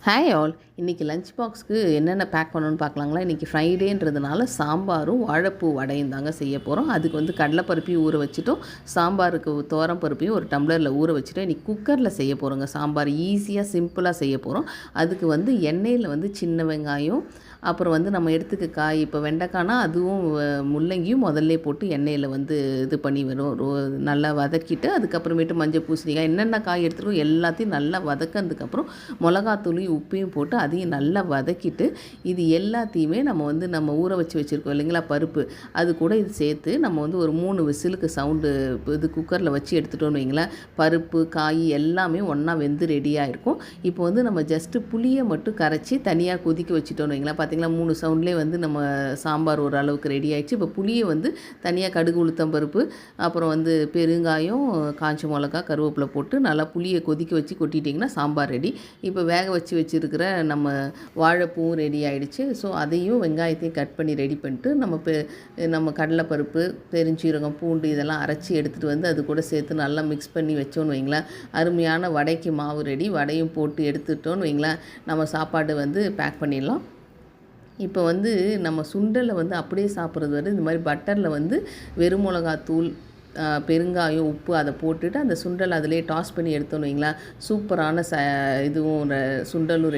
Hi all. இன்றைக்கி lunch பாக்ஸ்க்கு என்னென்ன back பண்ணணும்னு பார்க்கலாங்களா. இன்றைக்கி ஃப்ரைடேன்றதுனால சாம்பாரும் வாழைப்பூ வடையும் தாங்க செய்ய போகிறோம். அதுக்கு வந்து கடலைப்பருப்பையும் ஊற வச்சுட்டோம், சாம்பாருக்கு துவரம் பருப்பையும் ஒரு டம்ளரில் ஊற வச்சுட்டு இன்றைக்கி குக்கரில் செய்ய போகிறோங்க. சாம்பார் ஈஸியாக சிம்பிளாக செய்ய போகிறோம். அதுக்கு வந்து எண்ணெயில் வந்து சின்ன வெங்காயம், அப்புறம் வந்து நம்ம எடுத்துக்க காய், இப்போ வெண்டைக்கானா அதுவும் முள்ளங்கியும் முதல்ல போட்டு எண்ணெயில் வந்து இது பண்ணி வரும், நல்லா வதக்கிட்டு அதுக்கப்புறமேட்டு மஞ்சள் பூசணிக்காய் என்னென்ன காய் எடுத்துருக்கோம் எல்லாத்தையும் நல்லா வதக்கினதுக்கப்புறம் மிளகாத்தூளையும் உப்பையும் போட்டு அதையும் நல்லா வதக்கிட்டு இது எல்லாத்தையுமே நம்ம ஊற வச்சுருக்கோம் இல்லைங்களா பருப்பு, அது கூட இது சேர்த்து நம்ம வந்து ஒரு 3 விசிலுக்கு சவுண்டு இது குக்கரில் வச்சு எடுத்துட்டோன்னு வைங்களேன், பருப்பு காய் எல்லாமே ஒன்றா வெந்து ரெடியாக இருக்கும். இப்போ வந்து நம்ம ஜஸ்ட்டு புளியை மட்டும் கரைச்சி தனியாக கொதிக்க வச்சுட்டோன்னு வைங்களேன். பார்த்திங்களா 3 சவுண்ட்லேயே வந்து நம்ம சாம்பார் ஓரளவுக்கு ரெடி ஆகிடுச்சு. இப்போ புளியை வந்து தனியாக கடுகு உளுத்தம் பருப்பு, அப்புறம் வந்து பெருங்காயம், காஞ்ச மிளகா, கருவேப்பிலை போட்டு நல்லா புளியை கொதிக்க வச்சு கொட்டிட்டிங்கன்னா சாம்பார் ரெடி. இப்போ வேக வச்சுருக்கிற நம்ம வாழைப்பூவும் ரெடி ஆகிடுச்சு. ஸோ அதையும் வெங்காயத்தையும் கட் பண்ணி ரெடி பண்ணிட்டு நம்ம கடலைப்பருப்பு, பெருஞ்சீரகம், பூண்டு இதெல்லாம் அரைச்சி எடுத்துகிட்டு வந்து அது கூட சேர்த்து நல்லா மிக்ஸ் பண்ணி வச்சோன்னு வைங்களேன், அருமையான வடைக்கு மாவு ரெடி. வடையும் போட்டு எடுத்துட்டோன்னு வைங்களேன், நம்ம சாப்பாடு வந்து பேக் பண்ணிடலாம். இப்போ வந்து நம்ம சுண்டலை வந்து அப்படியே சாப்பிட்றது வந்து இந்த மாதிரி பட்டரில் வந்து வெறும் மிளகாத்தூள், பெருங்காயம், உப்பு அதை போட்டுட்டு அந்த சுண்டல் அதிலே டாஸ் பண்ணி எடுத்தோன்னு வைங்களேன், சூப்பரான இதுவும் சுண்டலும்